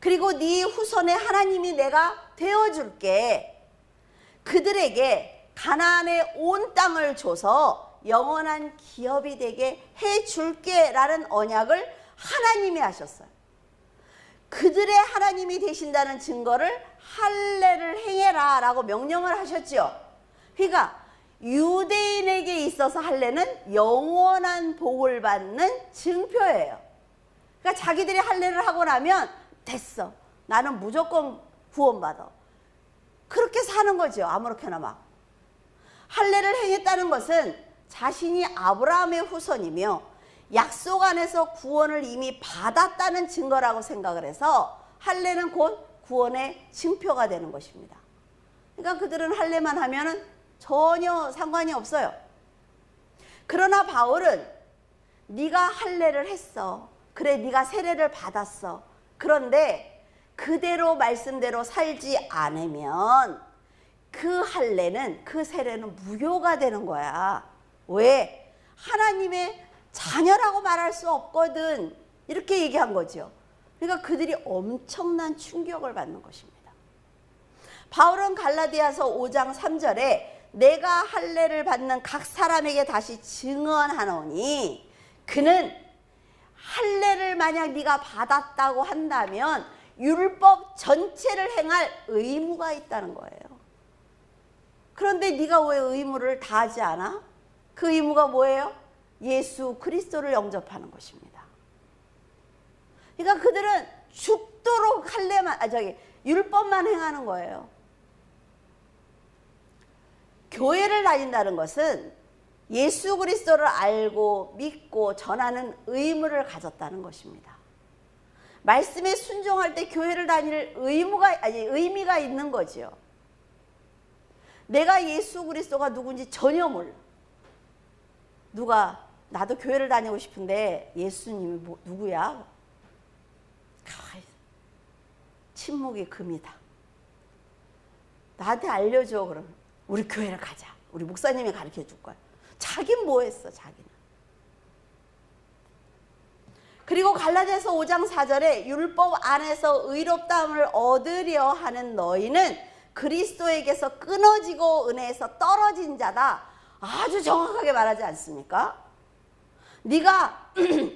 [SPEAKER 1] 그리고 네 후손에 하나님이 내가 되어줄게. 그들에게 가나안의 온 땅을 줘서 영원한 기업이 되게 해줄게 라는 언약을 하나님이 하셨어요. 그들의 하나님이 되신다는 증거를 할례를 행해라 라고 명령을 하셨죠. 그러니까 유대인에게 있어서 할례는 영원한 복을 받는 증표예요. 그러니까 자기들이 할례를 하고 나면 됐어. 나는 무조건 구원받아. 그렇게 사는 거죠. 아무렇게나 막. 할례를 행했다는 것은 자신이 아브라함의 후손이며 약속 안에서 구원을 이미 받았다는 증거라고 생각을 해서 할례는 곧 구원의 증표가 되는 것입니다. 그러니까 그들은 할례만 하면은 전혀 상관이 없어요. 그러나 바울은 네가 할례를 했어. 그래, 네가 세례를 받았어. 그런데 그대로 말씀대로 살지 않으면 그 할례는, 그 세례는 무효가 되는 거야. 왜? 하나님의 자녀라고 말할 수 없거든. 이렇게 얘기한 거죠. 그러니까 그들이 엄청난 충격을 받는 것입니다. 바울은 갈라디아서 5장 3절에 내가 할례를 받는 각 사람에게 다시 증언하노니, 그는 할례를 만약 네가 받았다고 한다면 율법 전체를 행할 의무가 있다는 거예요. 그런데 네가 왜 의무를 다하지 않아? 그 의무가 뭐예요? 예수 그리스도를 영접하는 것입니다. 그러니까 그들은 죽도록 율법만 행하는 거예요. 교회를 다닌다는 것은 예수 그리스도를 알고 믿고 전하는 의무를 가졌다는 것입니다. 말씀에 순종할 때 교회를 다닐 의미가 있는 거지요. 내가 예수 그리스도가 누군지 전혀 몰라. 누가 나도 교회를 다니고 싶은데 예수님이 누구야? 침묵이 금이다. 나한테 알려줘. 그러면 우리 교회를 가자. 우리 목사님이 가르쳐 줄 거야. 자긴 뭐 했어, 자기는. 그리고 갈라디아서 5장 4절에 율법 안에서 의롭다함을 얻으려 하는 너희는 그리스도에게서 끊어지고 은혜에서 떨어진 자다. 아주 정확하게 말하지 않습니까? 네가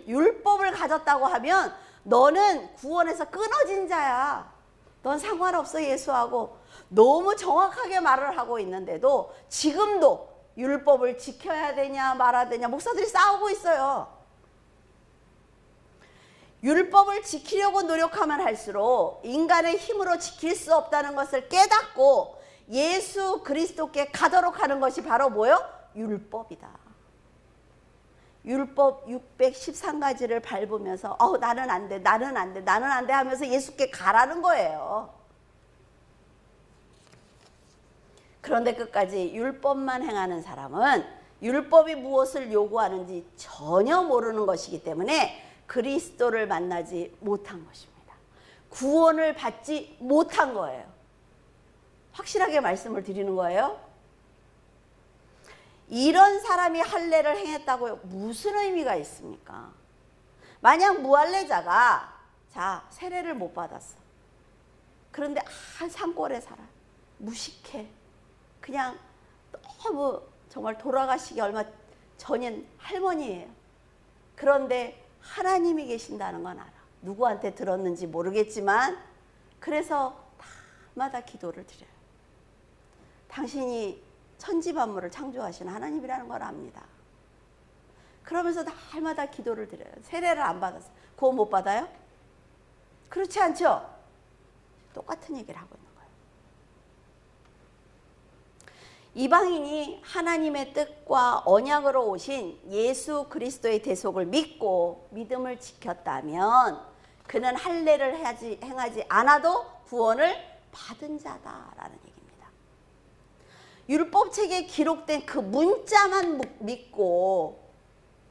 [SPEAKER 1] 율법을 가졌다고 하면 너는 구원에서 끊어진 자야. 넌 상관없어, 예수하고. 너무 정확하게 말을 하고 있는데도 지금도 율법을 지켜야 되냐 말아야 되냐 목사들이 싸우고 있어요. 율법을 지키려고 노력하면 할수록 인간의 힘으로 지킬 수 없다는 것을 깨닫고 예수 그리스도께 가도록 하는 것이 바로 뭐요? 율법이다. 율법 613가지를 밟으면서 나는 안 돼, 나는 안 돼, 나는 안 돼 하면서 예수께 가라는 거예요. 그런데 끝까지 율법만 행하는 사람은 율법이 무엇을 요구하는지 전혀 모르는 것이기 때문에 그리스도를 만나지 못한 것입니다. 구원을 받지 못한 거예요. 확실하게 말씀을 드리는 거예요. 이런 사람이 할례를 행했다고 무슨 의미가 있습니까? 만약 무할례자가 세례를 못 받았어. 그런데 산골에 살아. 무식해. 그냥 너무 정말 돌아가시기 얼마 전인 할머니예요. 그런데 하나님이 계신다는 건 알아. 누구한테 들었는지 모르겠지만 그래서 날마다 기도를 드려요. 당신이 천지만물을 창조하신 하나님이라는 걸 압니다. 그러면서 날마다 기도를 드려요. 세례를 안 받았어요. 구원 못 받아요? 그렇지 않죠? 똑같은 얘기를 하고 있는 거예요. 이방인이 하나님의 뜻과 언약으로 오신 예수 그리스도의 대속을 믿고 믿음을 지켰다면 그는 할례를 행하지 않아도 구원을 받은 자다라는 얘기입니다. 율법책에 기록된 그 문자만 믿고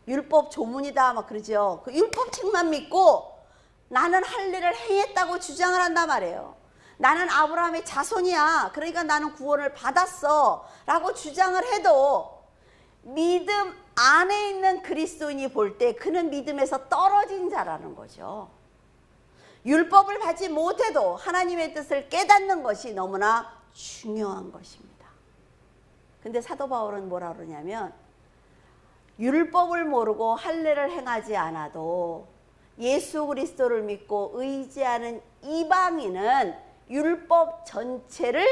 [SPEAKER 1] 율법 조문이다 막 그러죠. 그 율법책만 믿고 나는 할례를 행했다고 주장을 한단 말이에요. 나는 아브라함의 자손이야. 그러니까 나는 구원을 받았어. 라고 주장을 해도 믿음 안에 있는 그리스도인이 볼 때 그는 믿음에서 떨어진 자라는 거죠. 율법을 받지 못해도 하나님의 뜻을 깨닫는 것이 너무나 중요한 것입니다. 근데 사도 바울은 뭐라 그러냐면 율법을 모르고 할례를 행하지 않아도 예수 그리스도를 믿고 의지하는 이방인은 율법 전체를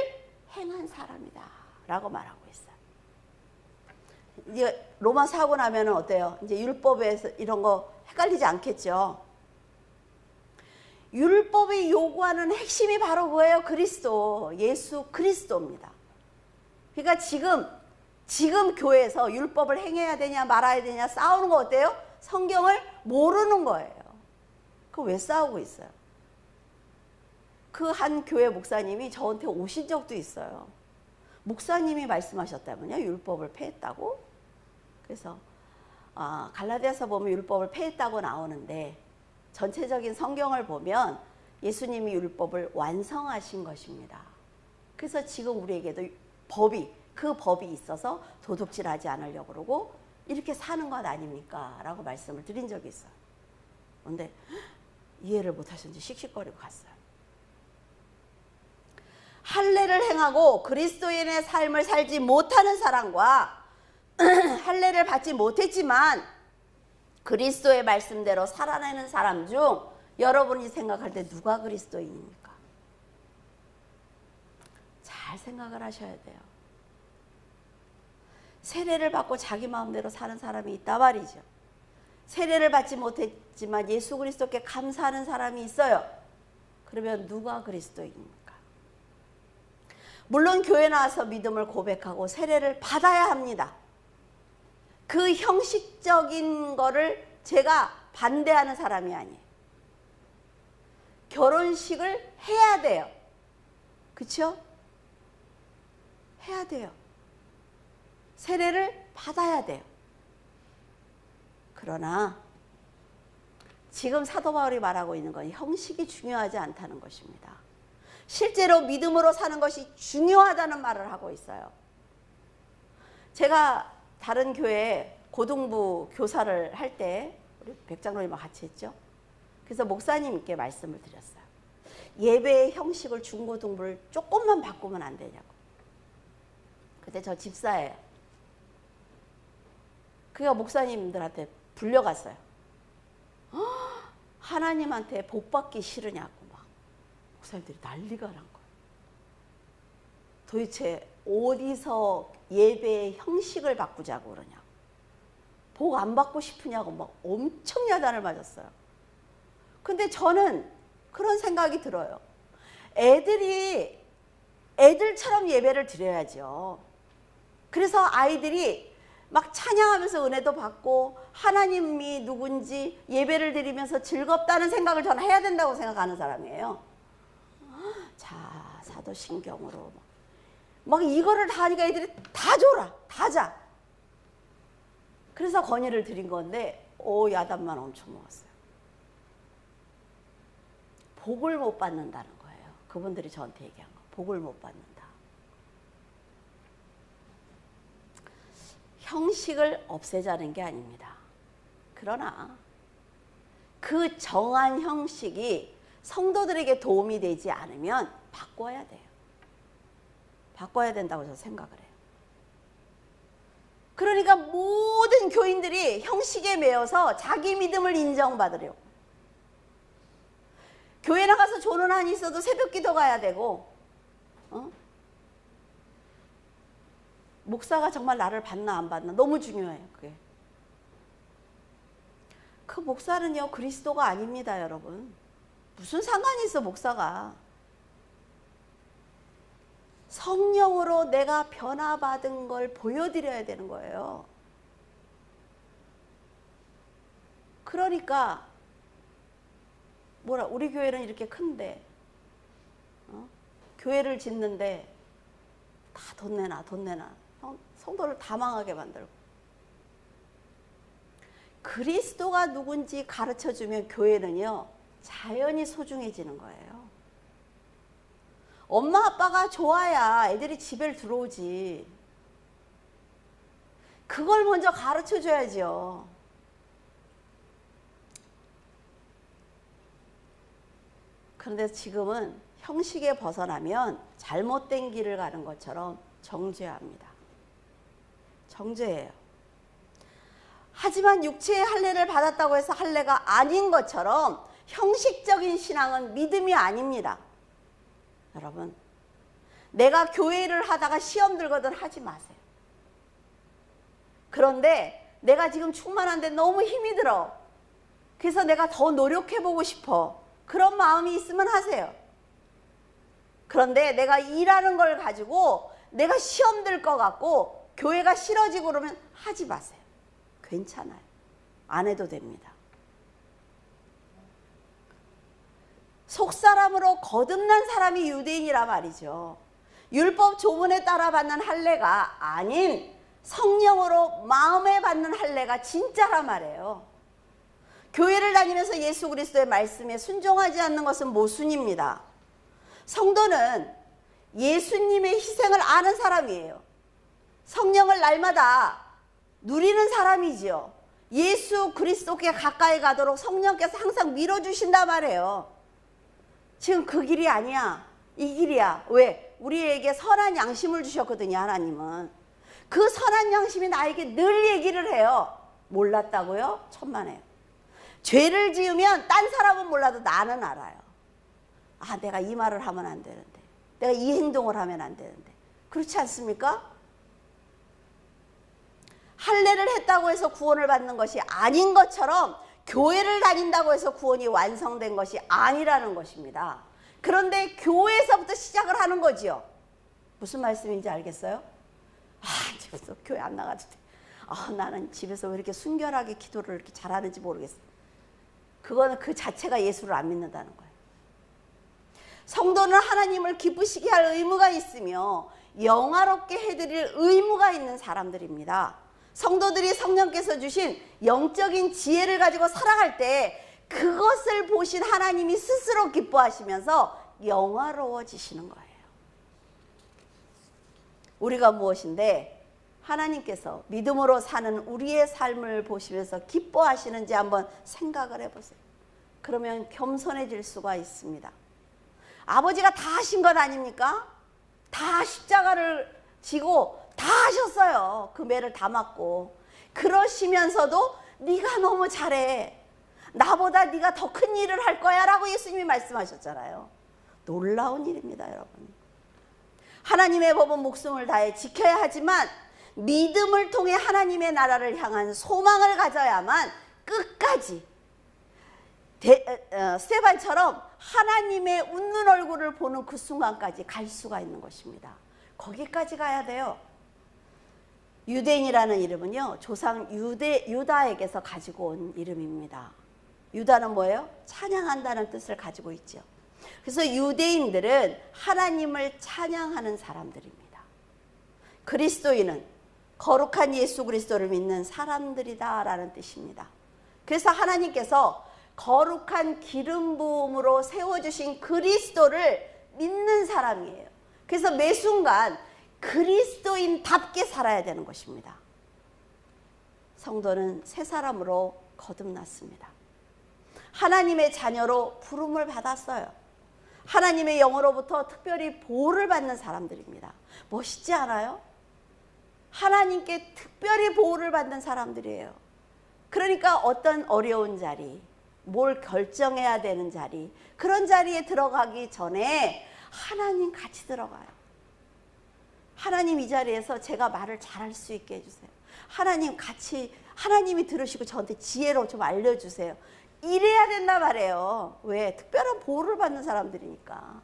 [SPEAKER 1] 행한 사람이다 라고 말하고 있어요. 이제 로마서 하고 나면 어때요? 이제 율법에서 이런 거 헷갈리지 않겠죠? 율법이 요구하는 핵심이 바로 뭐예요? 그리스도, 예수 그리스도입니다. 그러니까 지금 교회에서 율법을 행해야 되냐 말아야 되냐 싸우는 거 어때요? 성경을 모르는 거예요. 그거 왜 싸우고 있어요? 그 한 교회 목사님이 저한테 오신 적도 있어요. 목사님이 말씀하셨다면요, 율법을 폐했다고? 그래서 갈라디아서 보면 율법을 폐했다고 나오는데 전체적인 성경을 보면 예수님이 율법을 완성하신 것입니다. 그래서 지금 우리에게도 그 법이 있어서 도둑질하지 않으려고 그러고 이렇게 사는 것 아닙니까? 라고 말씀을 드린 적이 있어요. 그런데 이해를 못 하셨는지 씩씩거리고 갔어요. 할례를 행하고 그리스도인의 삶을 살지 못하는 사람과 할례를 받지 못했지만 그리스도의 말씀대로 살아내는 사람 중 여러분이 생각할 때 누가 그리스도인입니까? 잘 생각을 하셔야 돼요. 세례를 받고 자기 마음대로 사는 사람이 있단 말이죠. 세례를 받지 못했지만 예수 그리스도께 감사하는 사람이 있어요. 그러면 누가 그리스도인입니까? 물론 교회 나와서 믿음을 고백하고 세례를 받아야 합니다. 그 형식적인 거를 제가 반대하는 사람이 아니에요. 결혼식을 해야 돼요. 그렇죠? 해야 돼요. 세례를 받아야 돼요. 그러나 지금 사도 바울이 말하고 있는 건 형식이 중요하지 않다는 것입니다. 실제로 믿음으로 사는 것이 중요하다는 말을 하고 있어요. 제가 다른 교회에 고등부 교사를 할 때 우리 백장로님과 같이 했죠. 그래서 목사님께 말씀을 드렸어요. 예배의 형식을 중고등부를 조금만 바꾸면 안 되냐고. 그때 저 집사예요. 그가 목사님들한테 불려갔어요. 하나님한테 복 받기 싫으냐고 막 목사님들이 난리가 난 거예요. 도대체 어디서 예배의 형식을 바꾸자고 그러냐고. 복 안 받고 싶으냐고 막 엄청 야단을 맞았어요. 근데 저는 그런 생각이 들어요. 애들처럼 예배를 드려야죠. 그래서 아이들이 막 찬양하면서 은혜도 받고 하나님이 누군지 예배를 드리면서 즐겁다는 생각을 저는 해야 된다고 생각하는 사람이에요. 자, 사도신경으로 막 이거를 다 하니까 애들이 다 줘라, 다 자. 그래서 건의를 드린 건데 야단만 엄청 먹었어요. 복을 못 받는다는 거예요. 그분들이 저한테 얘기한 거. 복을 못 받는다. 형식을 없애자는 게 아닙니다. 그러나 그 정한 형식이 성도들에게 도움이 되지 않으면 바꿔야 돼요. 바꿔야 된다고 저는 생각을 해요. 그러니까 모든 교인들이 형식에 매여서 자기 믿음을 인정받으려고. 교회 나가서 조는 한이 있어도 새벽 기도 가야 되고, 목사가 정말 나를 받나 안 받나 너무 중요해요. 그게. 그 목사는요 그리스도가 아닙니다, 여러분. 무슨 상관이 있어 목사가. 성령으로 내가 변화받은 걸 보여드려야 되는 거예요. 그러니까 우리 교회는 이렇게 큰데 교회를 짓는데 다 돈 내놔 성도를 다 망하게 만들고. 그리스도가 누군지 가르쳐주면 교회는요 자연히 소중해지는 거예요. 엄마 아빠가 좋아야 애들이 집에 들어오지. 그걸 먼저 가르쳐줘야죠. 그런데 지금은 형식에 벗어나면 잘못된 길을 가는 것처럼 정죄합니다. 정죄예요. 하지만 육체의 할례를 받았다고 해서 할례가 아닌 것처럼 형식적인 신앙은 믿음이 아닙니다. 여러분, 내가 교회를 하다가 시험 들거든 하지 마세요. 그런데 내가 지금 충만한데 너무 힘이 들어. 그래서 내가 더 노력해보고 싶어. 그런 마음이 있으면 하세요. 그런데 내가 일하는 걸 가지고 내가 시험 들 것 같고 교회가 싫어지고 그러면 하지 마세요. 괜찮아요. 안 해도 됩니다. 속사람으로 거듭난 사람이 유대인이라 말이죠. 율법 조문에 따라 받는 할례가 아닌 성령으로 마음에 받는 할례가 진짜라 말이에요. 교회를 다니면서 예수 그리스도의 말씀에 순종하지 않는 것은 모순입니다. 성도는 예수님의 희생을 아는 사람이에요. 성령을 날마다 누리는 사람이지요. 예수 그리스도께 가까이 가도록 성령께서 항상 밀어주신단 말이에요. 지금 그 길이 아니야. 이 길이야. 왜? 우리에게 선한 양심을 주셨거든요. 하나님은. 그 선한 양심이 나에게 늘 얘기를 해요. 몰랐다고요? 천만에요. 죄를 지으면 딴 사람은 몰라도 나는 알아요. 아, 내가 이 말을 하면 안 되는데, 내가 이 행동을 하면 안 되는데. 그렇지 않습니까? 할례를 했다고 해서 구원을 받는 것이 아닌 것처럼 교회를 다닌다고 해서 구원이 완성된 것이 아니라는 것입니다. 그런데 교회에서부터 시작을 하는 거지요. 무슨 말씀인지 알겠어요? 아, 집에서 교회 안 나가도 돼. 아, 나는 집에서 왜 이렇게 순결하게 기도를 이렇게 잘하는지 모르겠어. 그거는 그 자체가 예수를 안 믿는다는 거예요. 성도는 하나님을 기쁘시게 할 의무가 있으며 영화롭게 해드릴 의무가 있는 사람들입니다. 성도들이 성령께서 주신 영적인 지혜를 가지고 살아갈 때 그것을 보신 하나님이 스스로 기뻐하시면서 영화로워지시는 거예요. 우리가 무엇인데 하나님께서 믿음으로 사는 우리의 삶을 보시면서 기뻐하시는지 한번 생각을 해보세요. 그러면 겸손해질 수가 있습니다. 아버지가 다 하신 것 아닙니까? 다 십자가를 지고 다 하셨어요. 그 매를 다 맞고. 그러시면서도 네가 너무 잘해. 나보다 네가 더 큰 일을 할 거야 라고 예수님이 말씀하셨잖아요. 놀라운 일입니다, 여러분. 하나님의 법은 목숨을 다해 지켜야 하지만 믿음을 통해 하나님의 나라를 향한 소망을 가져야만 끝까지 스테반처럼 하나님의 웃는 얼굴을 보는 그 순간까지 갈 수가 있는 것입니다. 거기까지 가야 돼요. 유대인이라는 이름은요, 조상 유다에게서 가지고 온 이름입니다. 유다는 뭐예요? 찬양한다는 뜻을 가지고 있죠. 그래서 유대인들은 하나님을 찬양하는 사람들입니다. 그리스도인은 거룩한 예수 그리스도를 믿는 사람들이다라는 뜻입니다. 그래서 하나님께서 거룩한 기름 부음으로 세워주신 그리스도를 믿는 사람이에요. 그래서 매 순간 그리스도인답게 살아야 되는 것입니다. 성도는 새 사람으로 거듭났습니다. 하나님의 자녀로 부름을 받았어요. 하나님의 영으로부터 특별히 보호를 받는 사람들입니다. 멋있지 않아요? 하나님께 특별히 보호를 받는 사람들이에요. 그러니까 어떤 어려운 자리, 뭘 결정해야 되는 자리, 그런 자리에 들어가기 전에 하나님 같이 들어가요. 하나님 이 자리에서 제가 말을 잘할 수 있게 해주세요. 하나님 같이, 하나님이 들으시고 저한테 지혜로 좀 알려주세요. 이래야 된다 말이에요. 왜? 특별한 보호를 받는 사람들이니까.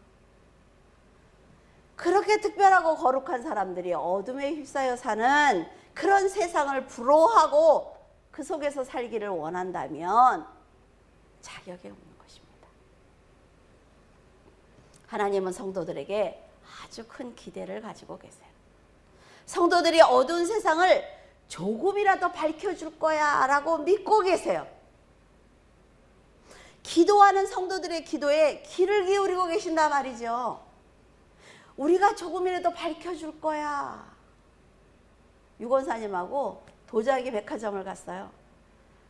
[SPEAKER 1] 그렇게 특별하고 거룩한 사람들이 어둠에 휩싸여 사는 그런 세상을 부러워하고 그 속에서 살기를 원한다면 자격이 없는 것입니다. 하나님은 성도들에게 아주 큰 기대를 가지고 계세요. 성도들이 어두운 세상을 조금이라도 밝혀줄 거야 라고 믿고 계세요. 기도하는 성도들의 기도에 귀를 기울이고 계신단 말이죠. 우리가 조금이라도 밝혀줄 거야. 유권사님하고 도자기 백화점을 갔어요.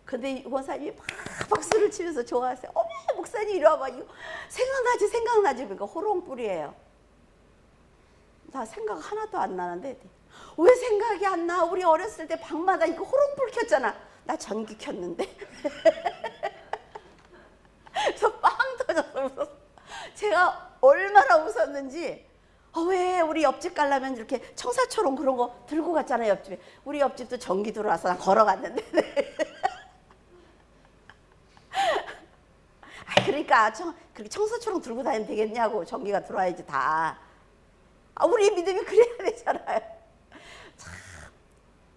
[SPEAKER 1] 근데 유권사님이 막 박수를 치면서 좋아하세요. 어머, 목사님 이리 와봐. 이거 생각나지. 그러니까 호롱불이에요. 나 생각 하나도 안 나는데 왜 생각이 안 나? 우리 어렸을 때 방마다 이거 호롱불 켰잖아. 나 전기 켰는데. 그래서 빵 터져서 웃었어. 제가 얼마나 웃었는지. 왜 우리 옆집 가려면 이렇게 청사초롱 그런 거 들고 갔잖아요, 옆집에. 우리 옆집도 전기 들어와서 난 걸어갔는데. 그러니까 그렇게 청사초롱 들고 다니면 되겠냐고. 전기가 들어와야지 다. 우리 믿음이 그래야 되잖아요. 참,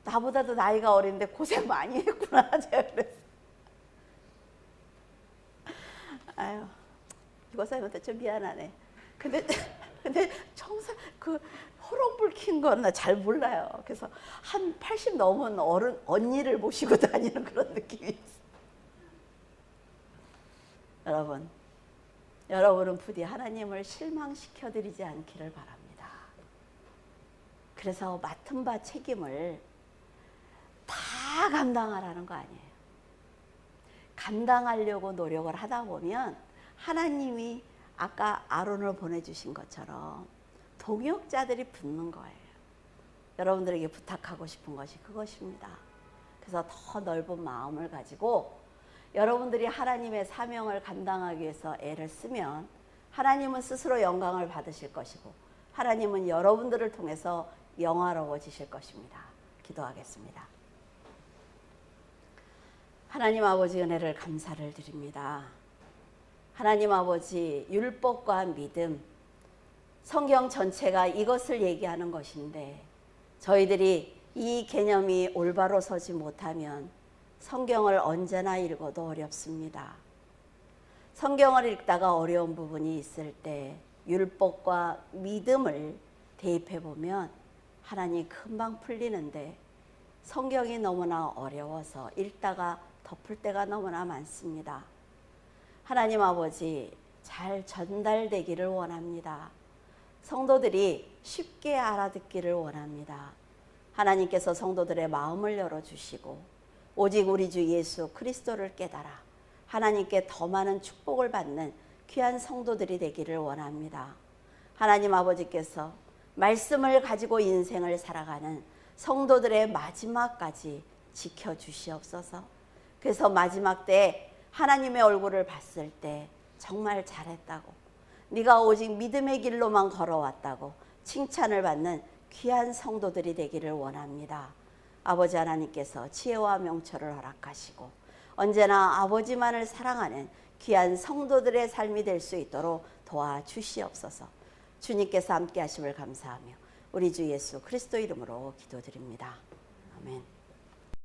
[SPEAKER 1] 나보다도 나이가 어린데 고생 많이 했구나. 제가 그랬어요. 아유, 유고사님한테 좀 미안하네. 근데 그 호롱불 킨 건 나 잘 몰라요. 그래서 한 80 넘은 언니를 모시고 다니는 그런 느낌이 있어요. 여러분은 부디 하나님을 실망시켜드리지 않기를 바랍니다. 그래서 맡은 바 책임을 다 감당하라는 거 아니에요. 감당하려고 노력을 하다 보면 하나님이 아까 아론을 보내주신 것처럼 동역자들이 붙는 거예요. 여러분들에게 부탁하고 싶은 것이 그것입니다. 그래서 더 넓은 마음을 가지고 여러분들이 하나님의 사명을 감당하기 위해서 애를 쓰면 하나님은 스스로 영광을 받으실 것이고 하나님은 여러분들을 통해서 영화로워지실 것입니다. 기도하겠습니다. 하나님 아버지 은혜를 감사를 드립니다. 하나님 아버지 율법과 믿음, 성경 전체가 이것을 얘기하는 것인데 저희들이 이 개념이 올바로 서지 못하면 성경을 언제나 읽어도 어렵습니다. 성경을 읽다가 어려운 부분이 있을 때 율법과 믿음을 대입해 보면 하나님 금방 풀리는데 성경이 너무나 어려워서 읽다가 덮을 때가 너무나 많습니다. 하나님 아버지 잘 전달되기를 원합니다. 성도들이 쉽게 알아듣기를 원합니다. 하나님께서 성도들의 마음을 열어주시고 오직 우리 주 예수 그리스도를 깨달아 하나님께 더 많은 축복을 받는 귀한 성도들이 되기를 원합니다. 하나님 아버지께서 말씀을 가지고 인생을 살아가는 성도들의 마지막까지 지켜주시옵소서. 그래서 마지막 때 하나님의 얼굴을 봤을 때 정말 잘했다고, 네가 오직 믿음의 길로만 걸어왔다고 칭찬을 받는 귀한 성도들이 되기를 원합니다. 아버지 하나님께서 지혜와 명철을 허락하시고 언제나 아버지만을 사랑하는 귀한 성도들의 삶이 될 수 있도록 도와주시옵소서. 주님께서 함께 하심을 감사하며 우리 주 예수 그리스도 이름으로 기도드립니다. 아멘.